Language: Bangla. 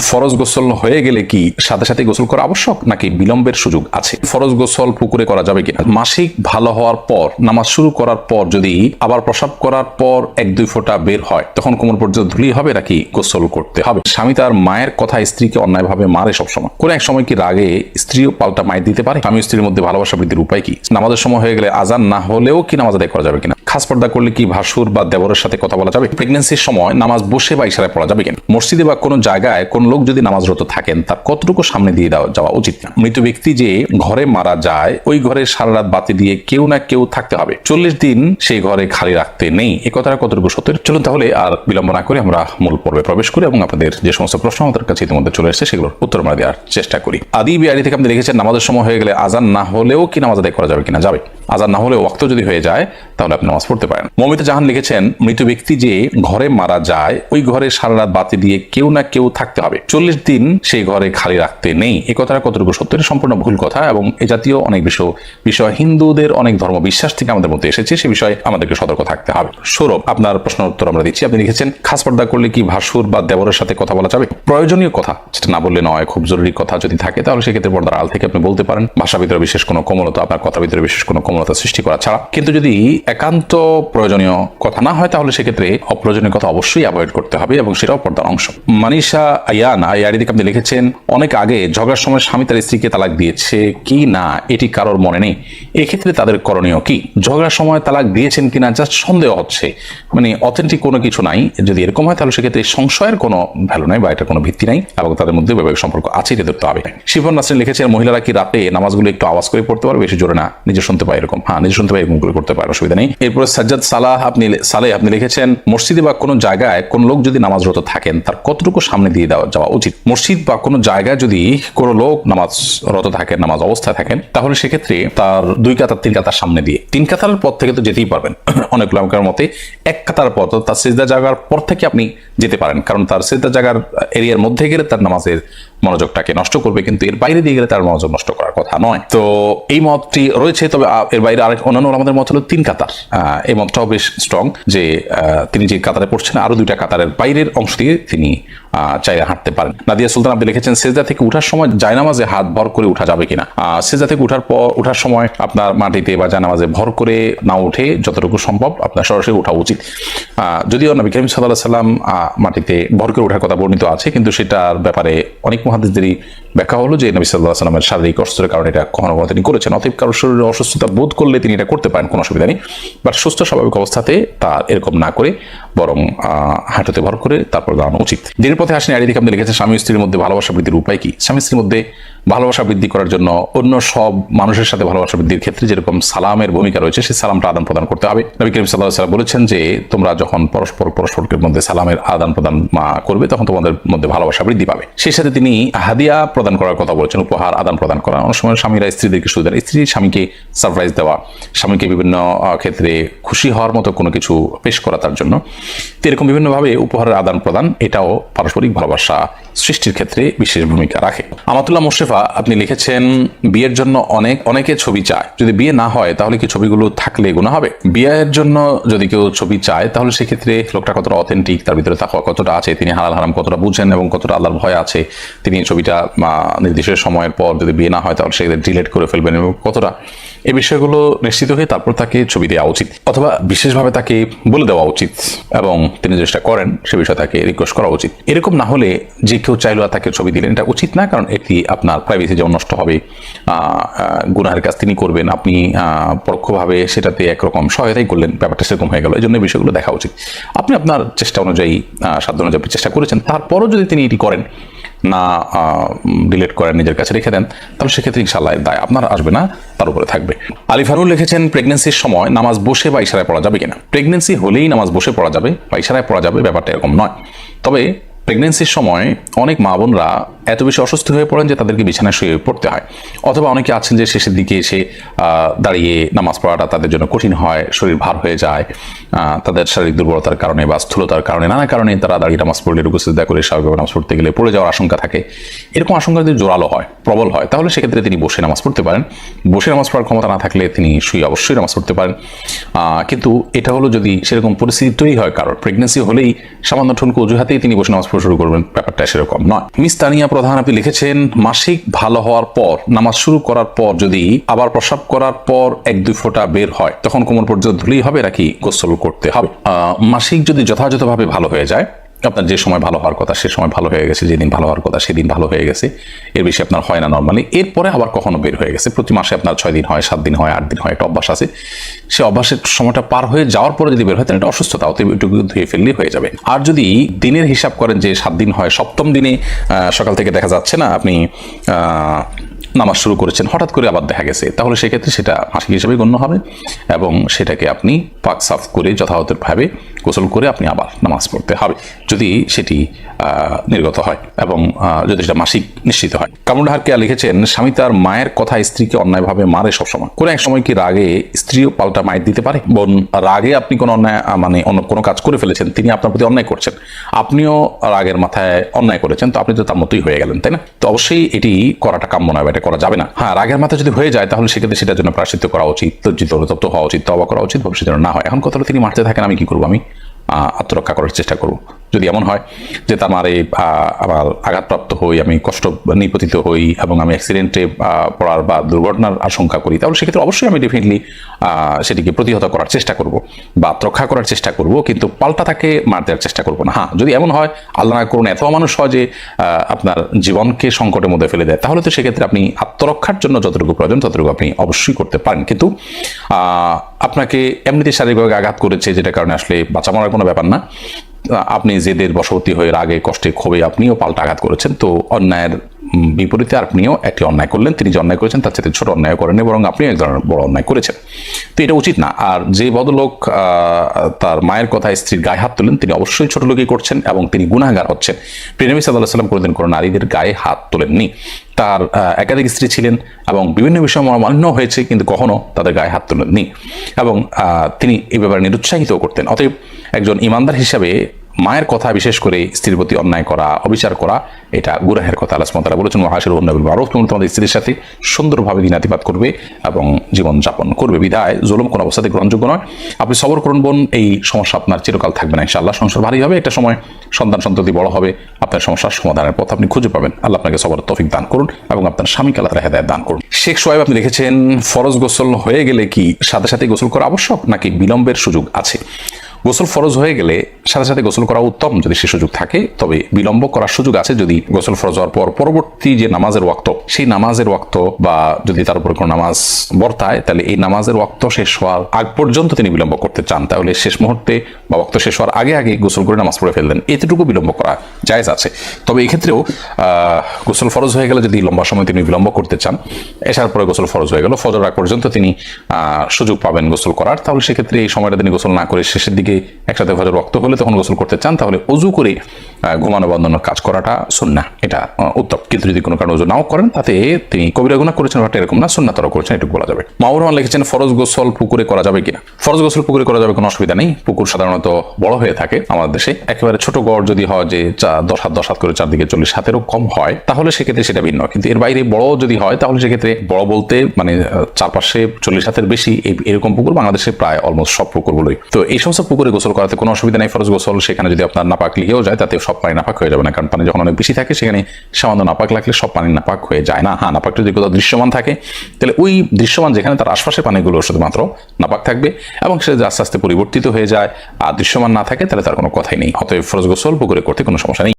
ফরজ গোসল হয়ে গেলে কি সাথে সাথে গোসল করা আবশ্যক নাকি বিলম্বের সুযোগ আছে? ফরজ গোসল পুকুরে করা যাবে কিনা? মাসিক ভালো হওয়ার পর নামাজ শুরু করার পর যদি আবার প্রসাব করার পর 1-2 ফোঁটা বের হয় তখন কোমর পর্যন্ত ধুলি হবে নাকি গোসল করতে হবে? স্বামী তার মায়ের কথা স্ত্রীকে অন্যায়ভাবে মারে সবসময়, কোন এক সময় কি রাগে স্ত্রীও পাল্টা মায়ের দিতে পারে? স্বামী স্ত্রীর মধ্যে ভালোবাসা বৃদ্ধির উপায় কি? নামাজের সময় হয়ে গেলে আজান না হলেও কি নামাজ আদায় করা যাবে কিনা? খাস পর্দা করলে কি ভাসুর বা দেবরের সাথে কথা বলা যাবে? প্রেগন্যান্সির সময় নামাজ বসে বা ইশারায় পড়া যাবে কিনা? মসজিদে বা কোনো জায়গায় কোন লোক যদি নামাজরত থাকেন তার কতটুকু সামনে দিয়ে যাওয়া উচিত না? মৃত ব্যক্তি যে ঘরে মারা যায় ওই ঘরে সারা রাত বাতি দিয়ে কেউ না কেউ থাকতে হবে, 40 দিন সেই ঘরে খালি রাখতে নেই, এ কথাটা কতটুকু সত্য? চলুন তাহলে আর বিলম্ব না করে আমরা মূল পর্বে প্রবেশ করি এবং আপনাদের যে সমস্ত প্রশ্ন আমাদের কাছে ইতিমধ্যে চলে এসেছে সেগুলোর উত্তর আমরা দেওয়ার চেষ্টা করি। আদি বিআরি থেকে আপনি লিখেছেন নামাজের সময় হয়ে গেলে আজান না হলেও কি নামাজ আদায় করা যাবে কিনা? যাবে। আজান না হলেও ওয়াক্ত যদি হয়ে যায় তাহলে আপনি নামাজ পড়তে পারেন। মমিতা জাহান লিখেছেন মৃত ব্যক্তি যে ঘরে মারা যায় ওই ঘরে সারা রাত বাতি দিয়ে কেউ না কেউ থাকতে হবে, 40 দিন সেই ঘরে খালি রাখতে নেই, এ কথাটা কতটুকু সত্য? এটা সম্পূর্ণ ভুল কথা এবং এ জাতীয় অনেক বিষয় হিন্দুদের অনেক ধর্ম বিশ্বাস থেকে আমাদের মধ্যে এসেছে, সে বিষয়ে আমাদেরকে সতর্ক থাকতে হবে। সৌরভ, আপনার প্রশ্ন উত্তর আমরা দিচ্ছি। আপনি লিখেছেন খাস পর্দা করলে কি ভাসুর বা দেবরের সাথে কথা বলা যাবে? প্রয়োজনীয় কথা, যেটা না বললে নয়, খুব জরুরি কথা যদি থাকে তাহলে সেক্ষেত্রে পর্দার আড়াল থেকে আপনি বলতে পারেন, ভাষা ভিতরে বিশেষ কোনো কোমলতা, আপনার কথা ভিতরে বিশেষ কোনো কোমলতা সৃষ্টি করা ছাড়া। কিন্তু যদি একান্ত প্রয়োজনীয় কথা না হয় তাহলে সেক্ষেত্রে অপ্রয়োজনীয় কথা অবশ্যই অ্যাভয়েড করতে হবে এবং সেটাও পর্দার অংশ। মানিশা আয়ান আয়ারিদিকে আপনি লিখেছেন অনেক আগে ঝগড়ার সময় স্বামী তার স্ত্রীকে তালাক দিয়েছে কি না এটি কারোর মনে নেই, এক্ষেত্রে তাদের করণীয় কি? ঝগড়ার সময় তালাক দিয়েছেন কিনা জাস্ট সন্দেহ হচ্ছে, মানে অথেন্টিক কোনো কিছু নাই। যদি এরকম হয় তাহলে সেক্ষেত্রে সংশয়ের কোনো ভ্যালু নাই বা এটার কোনো ভিত্তি নাই এবং তাদের মধ্যে বৈবাহিক সম্পর্ক আছে, এটা ধরতে হবে। শিবন নাসরিন লিখেছেন মহিলারা কি রাতে নামাজগুলো একটু আওয়াজ করে পড়তে পারবে, বেশি জোরে না, নিজে শুনতে পায় এরকম? হ্যাঁ, নিজে শুনতে পায় এরকম করে করতে পারে, অসুবিধা নেই। এরপরে সাজ্জাদ সালেহ আপনি লিখেছেন মসজিদে বা কোনো জায়গায় কোন লোক যদি নামাজরত থাকেন তার কতটুকু সামনে দিয়ে যাওয়া উচিত? মসজিদ বা কোনো জায়গায় যদি কোনো লোক নামাজরত থাকেন, নামাজ অবস্থায় থাকেন, তাহলে সেক্ষেত্রে তার 2 কাতার 3 কাতার সামনে দিয়ে, 3 কাতারের পর থেকে তো যেতেই পারবেন, অনেক লোকের মতে 1 কাতার পর তার সিজদা জায়গার পর থেকে আপনি যেতে পারেন, কারণ তার সিজদা জায়গার এরিয়ার মধ্যে গেলে তার নামাজের মনোযোগটাকে নষ্ট করবে, কিন্তু এর বাইরে দিয়ে গেলে তার মনোযোগ নষ্ট করার কথা নয়। তো এই মতটি রয়েছে, তবে এর বাইরে আরেক অন্যান্য আমাদের মত হলো 3 কাতার। এই মতটাও বেশ স্ট্রং যে তিনি যে কাতারে পড়ছেন আরো 2টা কাতারের বাইরের অংশ দিয়ে তিনি চাইলে হাঁটতে পারেন। নাদিয়া সুলতান আপনি লিখেছেন সেজদা থেকে উঠার সময় জায়নামাজে হাত ভর করে উঠা যাবে কিনা? সেজদা থেকে উঠার সময় আপনার মাটিতে বা জায়নামাজে ভর করে না উঠে যতটুকু সম্ভব আপনার সরাসরি ওঠা উচিত। যদিও নবী করিম সাল্লাল্লাহু আলাইহি ওয়াসাল্লাম মাটিতে ভর করে ওঠার কথা বর্ণিত আছে, কিন্তু সেটার ব্যাপারে অনেক মুহাদ্দিসদেরই ব্যাখ্যা হলো যে নবী সাল্লাল্লাহু আলাইহি ওয়াসাল্লামের শারীরিক অসুস্থতার কারণে এটা কখনো কখনো তিনি করেছেন, অতএব কারোর শরীরে অসুস্থতা বোধ করলে তিনি এটা করতে পারেন, কোনো অসুবিধা নেই। বাট সুস্থ স্বাভাবিক অবস্থাতে তার এরকম না করে বরং হাঁটুতে ভর করে তারপর দাঁড়ানো উচিত। দিনের পথে আসেন আইডিকে আপনি লিখেছেন স্বামী স্ত্রীর মধ্যে ভালোবাসা বৃদ্ধির উপায় কি? স্বামী স্ত্রীর মধ্যে ভালোবাসা বৃদ্ধি করার জন্য অন্য সব মানুষের সাথে ভালোবাসা বৃদ্ধির ক্ষেত্রে যেরকম সালামের ভূমিকা রয়েছে সেই সালামটা আদান প্রদান করতে হবে। নবী করিম সাল্লাল্লাহু আলাইহি ওয়াসাল্লাম বলেছেন যে তোমরা যখন পরস্পরের মধ্যে সালামের আদান প্রদান করবে তখন তোমাদের মধ্যে ভালোবাসা বৃদ্ধি পাবে। সেই সাথে তিনি হাদিয়া প্রদান করার কথা বলেছেন, উপহার আদান প্রদান করা। অনেক সময় স্বামীরা স্ত্রীদেরকে সুবিধা, স্ত্রী স্বামীকে সারপ্রাইজ দেওয়া, স্বামীকে বিভিন্ন ক্ষেত্রে খুশি হওয়ার মতো কোনো কিছু পেশ করা তার জন্য, এরকম বিভিন্নভাবে উপহারের আদান প্রদান এটাও পারস্পরিক ভালোবাসা সৃষ্টির ক্ষেত্রে বিশেষ ভূমিকা রাখে। আমাতুল্লাহ মোশরেফা আপনি লিখেছেন বিয়ের জন্য অনেকে ছবি চায়, যদি বিয়ে না হয় তাহলে কি ছবিগুলো থাকলে গুনাহ হবে? বিয়ের জন্য যদি কেউ ছবি চায় তাহলে সেক্ষেত্রে লোকটা কতটা অথেন্টিক, তার ভিতরে তাকওয়া কতটা আছে, তিনি হালাল হারাম কতটা বুঝেন এবং কতটা আল্লাহর ভয় আছে, তিনি ছবিটা নির্দিষ্ট সময়ের পর যদি বিয়ে না হয় তাহলে সেক্ষেত্রে ডিলিট করে ফেলবেন এবং কতটা, এই বিষয়গুলো নিশ্চিত হয়ে তারপর তাকে ছবি দেওয়া উচিত অথবা বিশেষভাবে তাকে বলে দেওয়া উচিত এবং তিনি চেষ্টা করেন সে বিষয়ে তাকে রিকোয়েস্ট করা উচিত। এরকম না হলে যে কেউ চাইলো তাকে ছবি দিলেন, এটা উচিত না, কারণ এটি আপনার প্রাইভেসি যেমন নষ্ট হবে, গুনাহের কাজ তিনি করবেন, আপনি পরোক্ষভাবে সেটাতে একরকম সহায়তাই করলেন, ব্যাপারটা সেরকম হয়ে গেল। এই জন্য বিষয়গুলো দেখা উচিত। আপনি আপনার চেষ্টা অনুযায়ী সাধ্য অনুযায়ী চেষ্টা করেছেন, তারপরও যদি তিনি এটি করেন না, ডিলিট করেন, নিজের কাছে রেখে দেন, তাহলে সেক্ষেত্রে ইনশাআল্লাহ দায় আপনার আসবে না, তার উপরে থাকবে। আলী ফারুল লিখেছেন প্রেগনেন্সির সময় নামাজ বসে বা ইশারায় পড়া যাবে কিনা? প্রেগনেন্সি হলেই নামাজ বসে পড়া যাবে বা ইশারায় পড়া যাবে, ব্যাপারটা এরকম নয়। তবে প্রেগনেন্সির সময় অনেক মা বোনরা এত বেশি অসুস্থ হয়ে পড়েন যে তাদেরকে বিছানায় শুয়ে পড়তে হয়, অথবা অনেকে আছেন যে শেষের দিকে এসে দাঁড়িয়ে নামাজ পড়াটা তাদের জন্য কঠিন হয়, শরীর ভার হয়ে যায়, তাদের শারীরিক দুর্বলতার কারণে বা স্থূলতার কারণে, নানা কারণে তারা দাঁড়িয়ে নামাজ পড়লে রুকু সিজদা করে স্বাভাবিকভাবে নামাজ পড়তে গেলে পড়ে যাওয়ার আশঙ্কা থাকে। এরকম আশঙ্কা যদি জোরালো হয়, প্রবল হয়, তাহলে সেক্ষেত্রে তিনি বসে নামাজ পড়তে পারেন। বসে নামাজ পড়ার ক্ষমতা না থাকলে তিনি শুয়ে অবশ্যই নামাজ পড়তে পারেন। কিন্তু এটা হলো যদি সেরকম পরিস্থিতি তৈরি হয়, কারোর প্রেগনেন্সি হলেই সামান্য ঠুনকো অজুহাতেই তিনি বসে নামাজ শুরু করবেন, ব্যাপারটা সেরকম নয়। মিস তানিয়া প্রধান আপনি লিখেছেন, মাসিক ভালো হওয়ার পর নামাজ শুরু করার পর যদি আবার প্রস্রাব করার পর 1-2 ফোঁটা বের হয় তখন কোমর পর্যন্ত ধুলেই হবে নাকি গোসল করতে হবে? মাসিক যদি যথাযথভাবে ভালো হয়ে যায়, আপনার যে সময় ভালো হওয়ার কথা সে সময় ভালো হয়ে গেছে, যেদিন ভালো হওয়ার কথা সেদিন ভালো হয়ে গেছে, এর বেশি আপনার হয় না নর্মালি, এরপরে আবার কখনো বের হয়ে গেছে, প্রতি মাসে আপনার 6 দিন হয়, 7 দিন হয়, 8 দিন হয়, একটা অভ্যাস আছে, সে অভ্যাসের সময়টা পার হয়ে যাওয়ার পরে যদি বের হয় তাহলে এটা অসুস্থতা, অতএব এটুকু ধুয়ে ফেললেই হয়ে যাবে। আর যদি দিনের হিসাব করেন যে 7 দিন হয়, 7ম দিনে সকাল থেকে দেখা যাচ্ছে না আপনি নামাজ শুরু করেছেন, হঠাৎ করে আবার দেখা গেছে, তাহলে সেক্ষেত্রে সেটা মাসিক হিসেবে গণ্য হবে এবং সেটাকে আপনি পাক সাফ করে যথাযথভাবে গোসল করে আপনি আবার নামাজ পড়তে হবে যদি সেটি নির্গত হয় এবং যদি সেটা মাসিক নিশ্চিত হয়। কামরুল কেয়া লিখেছেন, স্বামী তার মায়ের কথা স্ত্রীকে অন্যায়ভাবে মারে সবসময়, কোনো এক সময় কি রাগে স্ত্রীও পাল্টা মায়ের দিতে পারে? বোন, রাগে আপনি কোনো অন্যায় মানে অন্য কোনো কাজ করে ফেলেছেন, তিনি আপনার প্রতি অন্যায় করছেন, আপনিও রাগের মাথায় অন্যায় করেছেন, তো আপনি তো তার মতোই হয়ে গেলেন, তাই না? তো অবশ্যই এটি করাটা কাম্য নয়, এটা করা যাবে না। হ্যাঁ, রাগের মাথায় যদি হয়ে যায় তাহলে সেক্ষেত্রে সেটার জন্য প্রায়শ্চিত্ত করা উচিত, লজ্জিত অনুতপ্ত হওয়া উচিত, তওবা করা উচিত, ভবিষ্যতে যেন না হয়। এখন কথা হলো তিনি মারতে থাকেন, আমি কি করবো? আমি আত্মরক্ষা করার চেষ্টা করব। যদি এমন হয় যে তার মারে আবার আঘাতপ্রাপ্ত হই, আমি কষ্ট নিপতিত হই এবং আমি অ্যাক্সিডেন্টে পড়ার বা দুর্ঘটনার আশঙ্কা করি, তাহলে সেক্ষেত্রে অবশ্যই আমি ডেফিনেটলি সেটিকে প্রতিহত করার চেষ্টা করব বা আত্মরক্ষা করার চেষ্টা করব, কিন্তু পাল্টা তাকে মার দেওয়ার চেষ্টা করব না। হ্যাঁ, যদি এমন হয়, আল্লাহ না করুন এত মানুষ হয় যে আপনার জীবনকে সংকটের মধ্যে ফেলে দেয়, তাহলে তো সেক্ষেত্রে আপনি আত্মরক্ষার জন্য যতটুকু প্রয়োজন ততটুকু আপনি অবশ্যই করতে পারেন। কিন্তু আপনাকে এমনিতে শারীরিকভাবে আঘাত করেছে, যেটা কারণে আসলে বাঁচা মরার কোনো ব্যাপার না, আপনি জেদের বশবর্তী হয়ে রাগে কষ্টে ক্ষোভে আপনিও পাল্টা আঘাত করেছেন, তো অন্যায়ের বিপরীতে আপনিও একটি অন্যায় করলেন। তিনি যে অন্যায় করেছেন তার চেয়ে ছোট অন্যায় করেননি, বরং আপনি এক ধরনের বড় অন্যায় করেছেন, তো এটা উচিত না। আর যে ভদ্রলোক তার মায়ের কথা স্ত্রীর গায়ে হাত তোলেন, তিনি অবশ্যই ছোট লোকই করছেন এবং তিনি গুনাহগার হচ্ছেন। প্রিয় নবী সাল্লাল্লাহু আলাইহি ওয়াসাল্লাম কোনোদিন কোনো নারীদের গায়ে হাত তোলেননি। তার একাধিক স্ত্রী ছিলেন এবং বিভিন্ন বিষয় মনোমালিন্য হয়েছে, কিন্তু কখনো তাদের গায়ে হাত তোলেননি এবং তিনি এই ব্যাপারে নিরুৎসাহিত করতেন। অতএব একজন ইমানদার হিসাবে মায়ের কথা, বিশেষ করে স্ত্রীর প্রতি অন্যায় করা, অবিচার করা, এটা গুনাহের কথা। আল্লাহ সুবহানাহু ওয়া তাআলা বলেছেন, ওয়াশিরুহুন্না বিল মারুফ, তোমরা তোমাদের স্ত্রীর সাথে সুন্দরভাবে দিনাতিপাত করবে এবং জীবন যাপন করবে। বিধায় জুলুম কোনো অবস্থাতে গ্রহণযোগ্য নয়। আপনি সবর করুন বোন, এই সমস্যা আপনার চিরকাল থাকবে না ইনশাআল্লাহ। সংসার ভারী হবে, একটা সময় সন্তান সন্ততি বড় হবে, আপনার সমস্যার সমাধানের পথ আপনি খুঁজে পাবেন। আল্লাহ আপনাকে সবর তৌফিক দান করুন এবং আপনার স্বামীকে আল্লাহ তাআলা হেদায়েত দান করুন। শেখ সোহাইব আপনি লিখেছেন, ফরজ গোসল হয়ে গেলে কি সাথে সাথে গোসল করা আবশ্যক নাকি বিলম্বের সুযোগ আছে? গোসল ফরজ হয়ে গেলে সাথে সাথে গোসল করা উত্তম যদি সে সুযোগ থাকে, তবে বিলম্ব করার সুযোগ আছে যদি গোসল ফরজ হওয়ার পর পরবর্তী যে নামাজের ওয়াক্ত, সেই নামাজের ওয়াক্ত বা যদি তার উপর কোনো নামাজ বর্তায়, তাহলে এই নামাজের ওয়াক্ত শেষ হওয়ার আগ পর্যন্ত তিনি বিলম্ব করতে চান, তাহলে শেষ মুহূর্তে বা ওয়াক্ত শেষ হওয়ার আগে আগে গোসল করে নামাজ পড়ে ফেললেন, এতটুকু বিলম্ব করা জায়েজ আছে। তবে এই ক্ষেত্রেও গোসল ফরজ হয়ে গেলে যদি লম্বা সময় তিনি বিলম্ব করতে চান, এসার পরে গোসল ফরজ হয়ে গেল, ফজর আগ পর্যন্ত তিনি সুযোগ পাবেন গোসল করার, তাহলে সেক্ষেত্রে এই সময়টা তিনি গোসল না করে শেষের দিকে একসাথে ফজর ওয়াক্ত হলে তখন গোসল করতে চান, তাহলে ওযু করে ঘুমানো বাঁধানোর কাজ করাটা সুন্নাহ, এটা উত্তম। কিন্তু যদি কোনো কারণে ওযু নাও করেন, তাতে তিনি কবিরা গুনাহ করেছেন ব্যাপারটা এরকম না, সুন্নাতও করেছেন, এটুকু বলা যাবে। মাহবুব রহমান লিখেছেন, ফরজ গোসল পুকুরে করা যাবে কিনা? ফরজ গোসল পুকুরে করা যাবে, কোনো অসুবিধা নেই। পুকুর সাধারণত বড় হয়ে থাকে আমাদের দেশে, একেবারে ছোট গড় যদি হয় যে 10 হাত করে চারদিকে 40 হাতেরও কম হয়, তাহলে সেক্ষেত্রে সেটা ভিন্ন। কিন্তু এর বাইরে বড় যদি হয়, তাহলে সেক্ষেত্রে বড় বলতে মানে চারপাশে 40 হাতের বেশি এরকম পুকুর বাংলাদেশে প্রায় অলমোস্ট সব পুকুরগুলোই। তো এই সমস্ত পুকুরে গোসল করাতে কোনো অসুবিধা নেই। ফরজ গোসল সেখানে যদি আপনার নাপাক লিগেও যায়, তাতে সব পানি নাপাক হয়ে যাবে না, কারণ পানি যখন অনেক বেশি থাকে সেখানে সামান্য নাপাক লাগলে সব পানি নাপাক হয়ে যায় না। হ্যাঁ, নাপাকটা যদি কোথাও দৃশ্যমান থাকে, তাহলে ওই দৃশ্যমান যেখানে তার আশপাশে পানিগুলো শুধুমাত্র নাপাক থাকবে এবং সে আস্তে আস্তে পরিবর্তিত হয়ে যায়, আর দৃশ্যমান না থাকে, তাহলে তার কোনো কথাই নেই। অতএব ফরজ গোসল পুকুরে করতে কোনো সমস্যা নেই।